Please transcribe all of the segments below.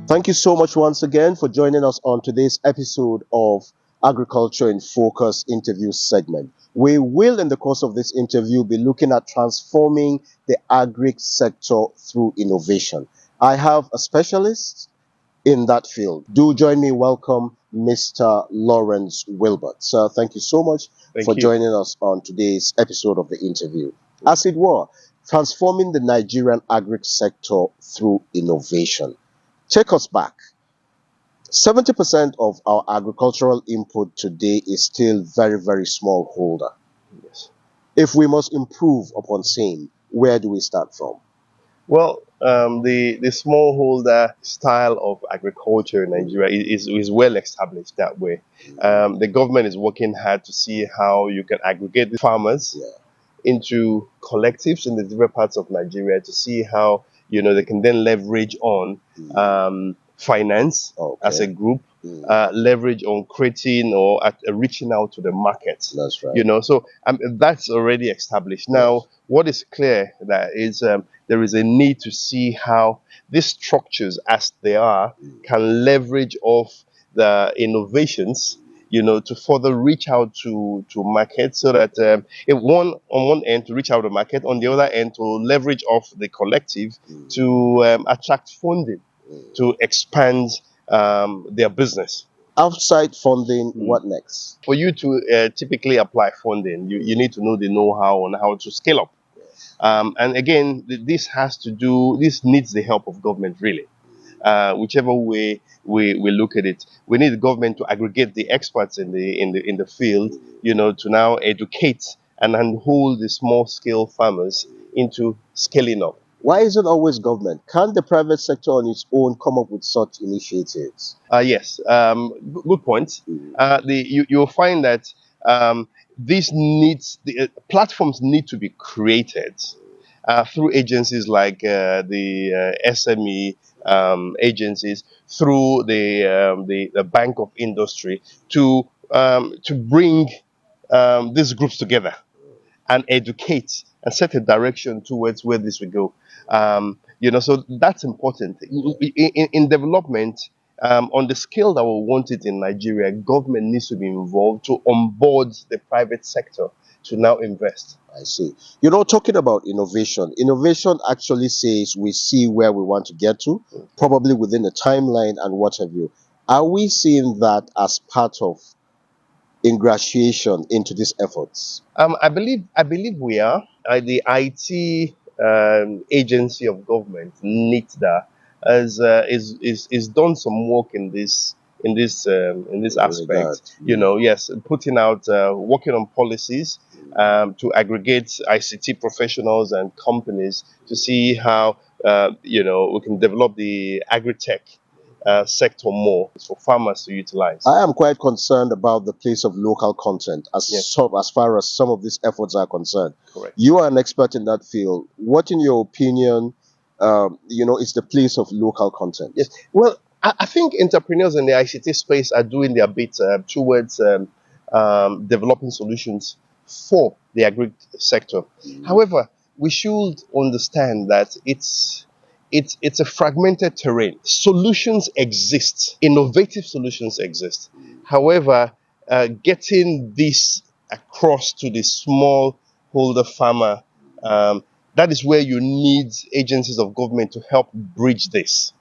Thank you so much once again for joining us on today's episode of Agriculture in Focus interview segment. We will, in the course of this interview, be looking at transforming the agri sector through innovation. I have a specialist in that field. Do join me. Welcome, Mr. Lawrence Wilbert. Sir, thank you so much for Thank you. joining us on today's episode of the interview. As it were, transforming the Nigerian agri sector through innovation. Take us back. 70% of our agricultural input today is still very, very smallholder. Yes. If we must improve upon same, where do we start from? Well, the smallholder style of agriculture in Nigeria is well established that way. The government is working hard to see how you can aggregate the farmers into collectives in the different parts of Nigeria to see how they can then leverage on finance as a group, leverage on creating or reaching out to the market. That's right. So that's already established. Now, what is clear that is there is a need to see how these structures, as they are, can leverage off the innovations, to further reach out to markets, so that on one end to reach out to market, on the other end to leverage off the collective to attract funding to expand their business. Outside funding, what next? For you to typically apply funding, you need to know the know-how on how to scale up. And again, this needs the help of government, really. Whichever way we look at it, we need the government to aggregate the experts in the field, to now educate and hold the small-scale farmers into scaling up. Why is it always government? Can't the private sector on its own come up with such initiatives? Yes, good point. You'll find that platforms need to be created through agencies like the SME agencies, through the Bank of Industry, to bring these groups together and educate and set a direction towards where this will go. So that's important. In development, on the scale that we want it in Nigeria, government needs to be involved to onboard the private sector to now invest. I see. Talking about innovation actually says we see where we want to get to, probably within a timeline and what have you. Are we seeing that as part of ingratiation into these efforts? I believe we are. The IT agency of government, NITDA, is done some work in this aspect. Yes, putting out, working on policies to aggregate ICT professionals and companies to see how we can develop the agri-tech sector more for farmers to utilize. I am quite concerned about the place of local content as far as some of these efforts are concerned. Correct. You are an expert in that field. What, in your opinion, is the place of local content? Yes. Well, I think entrepreneurs in the ICT space are doing their bit towards developing solutions for the agri sector. However, we should understand that it's a fragmented terrain. Solutions exist, innovative solutions exist. However, getting this across to the smallholder farmer, that is where you need agencies of government to help bridge this.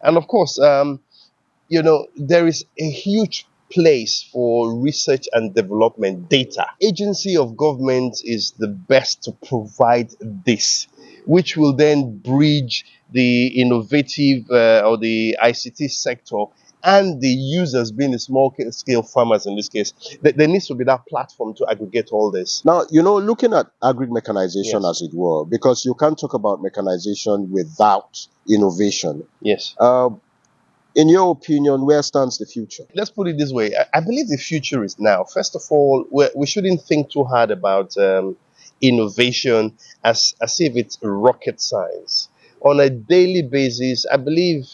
And of course, there is a huge place for research and development data. Agency of government is the best to provide this, which will then bridge the innovative or the ICT sector and the users, being the small scale farmers in this case. There needs to be that platform to aggregate all this. Now, looking at agri-mechanization, as it were, because you can't talk about mechanization without innovation. Yes. In your opinion, where stands the future? Let's put it this way. I believe the future is now. First of all, we shouldn't think too hard about innovation as if it's rocket science. On a daily basis, I believe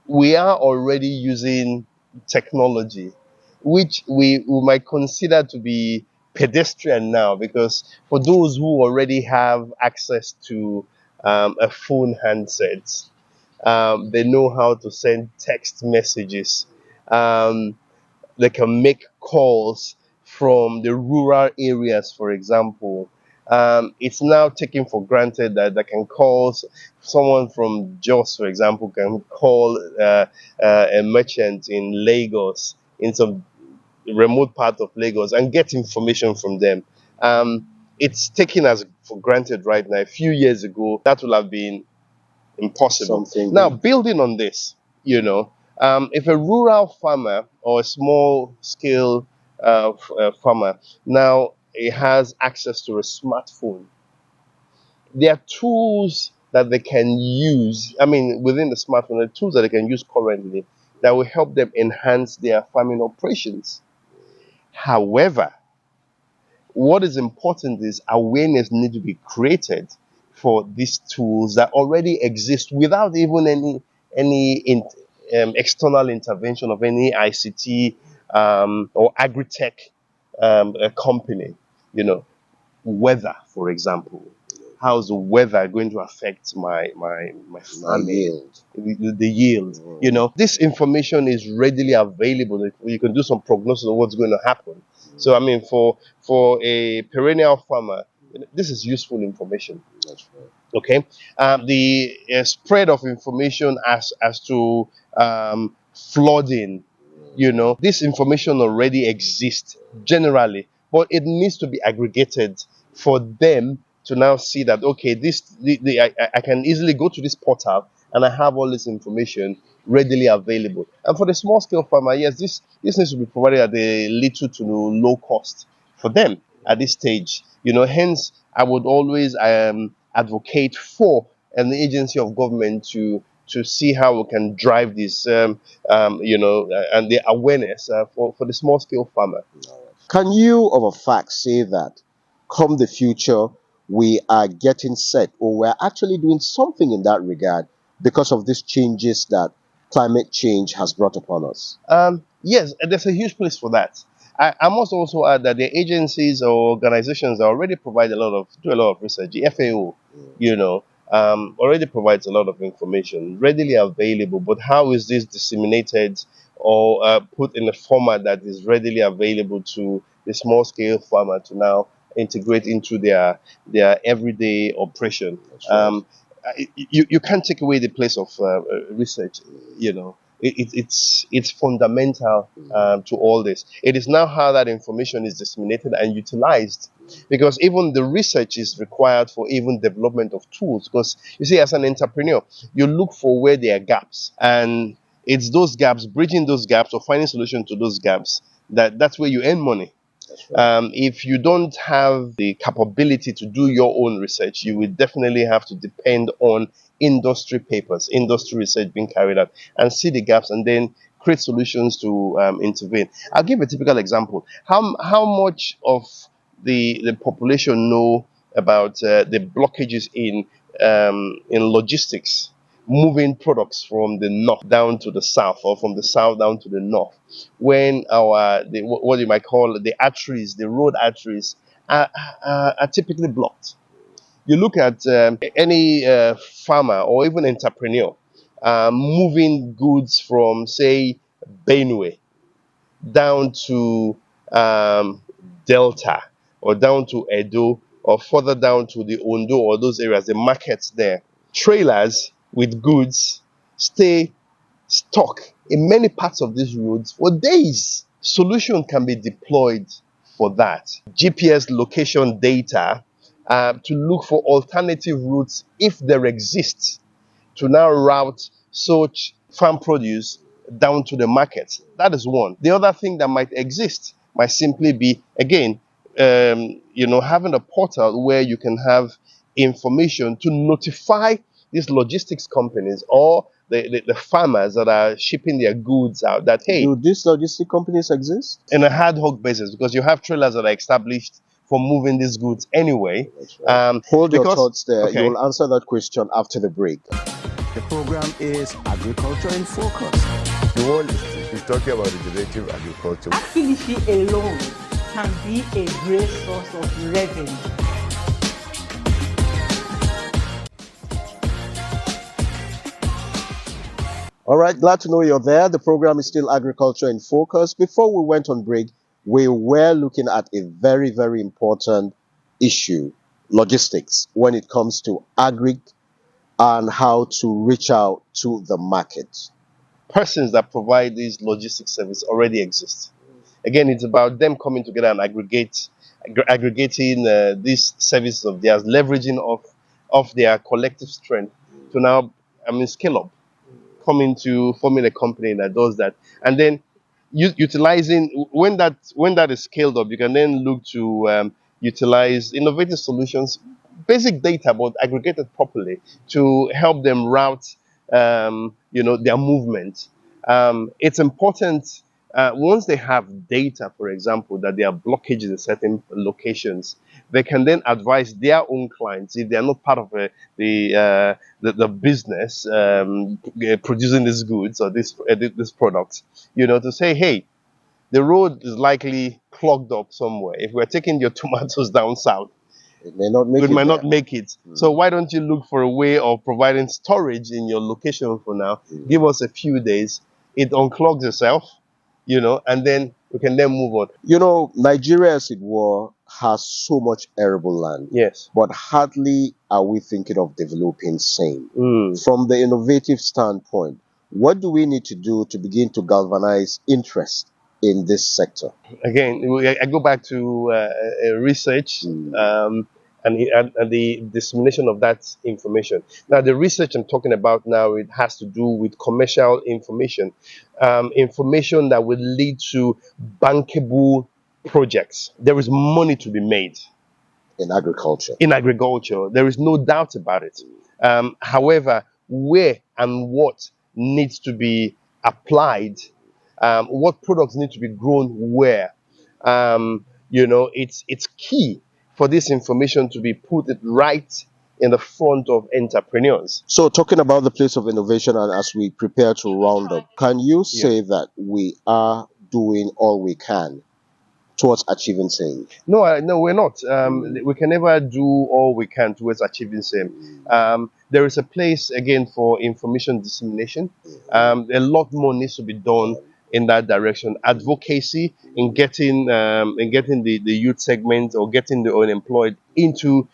we are already using technology, which we might consider to be pedestrian now, because for those who already have access to a phone handset, They know how to send text messages. They can make calls from the rural areas, for example. It's now taken for granted that they can call someone from Jos, for example, can call a merchant in Lagos, in some remote part of Lagos, and get information from them. It's taken as for granted right now. A few years ago, that would have been impossible. Something Now, big. building on this, if a rural farmer or a small scale farmer now it has access to a smartphone, there are tools that they can use. I mean, within the smartphone, there are tools that they can use currently that will help them enhance their farming operations. However, what is important is awareness needs to be created for these tools that already exist without even any external intervention of any ICT or agri-tech company. Weather, for example. How's the weather going to affect my farming? Yield. The yield. This information is readily available. You can do some prognosis of what's going to happen. So, I mean, for a perennial farmer, this is useful information. That's right. Okay, the spread of information as to flooding, this information already exists generally, but it needs to be aggregated for them to now see that, okay, I can easily go to this portal and I have all this information readily available. And for the small scale farmer, yes, this needs to be provided at a little to low cost for them at this stage. Hence I would always advocate for an agency of government to see how we can drive this, and the awareness for the small scale farmer. Can you, of a fact, say that come the future, we are getting set, or we're actually doing something in that regard because of these changes that climate change has brought upon us? Yes, there's a huge place for that. I must also add that the agencies or organizations that already do a lot of research. The FAO, already provides a lot of information readily available. But how is this disseminated or put in a format that is readily available to the small scale farmer to now integrate into their everyday operation? Right. You can't take away the place of research. It's fundamental to all this. It is now how that information is disseminated and utilized, because even the research is required for even development of tools. Because you see, as an entrepreneur, you look for where there are gaps, and it's those gaps, bridging those gaps or finding solution to those gaps, that's where you earn money. Right. If you don't have the capability to do your own research, you will definitely have to depend on industry papers, industry research being carried out, and see the gaps and then create solutions to intervene. I'll give a typical example. How much of the population know about the blockages in logistics, moving products from the north down to the south, or from the south down to the north, when what you might call the arteries, the road arteries, are typically blocked. You look at any farmer or even entrepreneur moving goods from, say, Benue down to Delta, or down to Edo, or further down to the Ondo or those areas, the markets there. Trailers with goods stay stuck in many parts of these roads for days. Solution can be deployed for that. GPS location data to look for alternative routes, if there exists, to now route such farm produce down to the market. That is one. The other thing that might exist might simply be, again, having a portal where you can have information to notify these logistics companies or the farmers that are shipping their goods out that, hey, do these logistic companies exist? In a ad hoc basis, because you have trailers that are established for moving these goods anyway. Right. Hold your thoughts there. Okay. You will answer that question after the break. The program is Agriculture in Focus. The world is talking about regenerative agriculture. Activity alone can be a great source of revenue. All right, glad to know you're there. The program is still Agriculture in Focus. Before we went on break, we were looking at a very, very important issue, logistics, when it comes to agri and how to reach out to the market. Persons that provide these logistics service already exist. Again, it's about them coming together and aggregating these services of theirs, leveraging of their collective strength to now, scale up, coming to forming a company that does that, and then utilizing when that is scaled up, you can then look to utilize innovative solutions, basic data, but aggregated properly to help them route, their movement. It's important once they have data, for example, that there are blockages in certain locations, they can then advise their own clients if they are not part of the business producing these goods or this product, to say, hey, the road is likely clogged up somewhere. If we're taking your tomatoes down south, It may not make it it might not there. make it. So why don't you look for a way of providing storage in your location for now? Give us a few days. It unclogs itself, and then we can then move on. Nigeria, as it were, has so much arable land. Yes. But hardly are we thinking of developing same. Mm. From the innovative standpoint, what do we need to do to begin to galvanize interest in this sector? Again, I go back to research and the dissemination of that information. Now, the research I'm talking about now, it has to do with commercial information, information that will lead to bankable projects. There is money to be made In agriculture. in agriculture. There is no doubt about it. However, where and what needs to be applied, what products need to be grown where, it's key for this information to be put right in the front of entrepreneurs. So, talking about the place of innovation, and as we prepare to round up, can you say that we are doing all we can towards achieving same? No, we're not. We can never do all we can towards achieving same. There is a place again for information dissemination. A lot more needs to be done in that direction. Advocacy in getting the youth segment or getting the unemployed into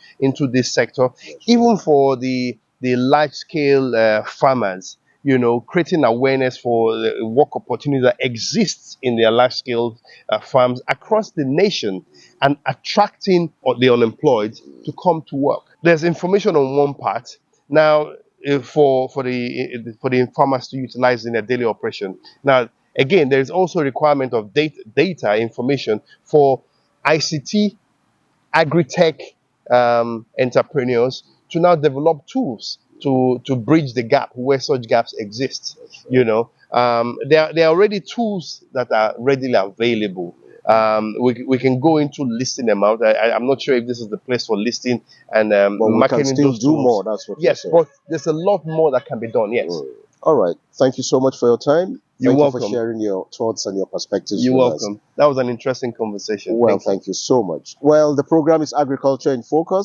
this sector, even for the large scale farmers. Creating awareness for the work opportunities that exists in their large scale farms across the nation, and attracting the unemployed to come to work. There's information on one part. Now, for the farmers to utilize in their daily operation. Now, again, there is also a requirement of data information for ICT, agri-tech entrepreneurs to now develop tools to bridge the gap where such gaps exist. There are already tools that are readily available. We can go into listing them out. I'm not sure if this is the place for listing and But we marketing can still those do tools. more. That's what Yes, you're but there's a lot more that can be done. Yes. All right. Thank you so much for your time. You're Thank welcome. you for sharing your thoughts and your perspectives You're with us. welcome. That was an interesting conversation. Well, Thank you. thank you so much. Well, the program is Agriculture in Focus.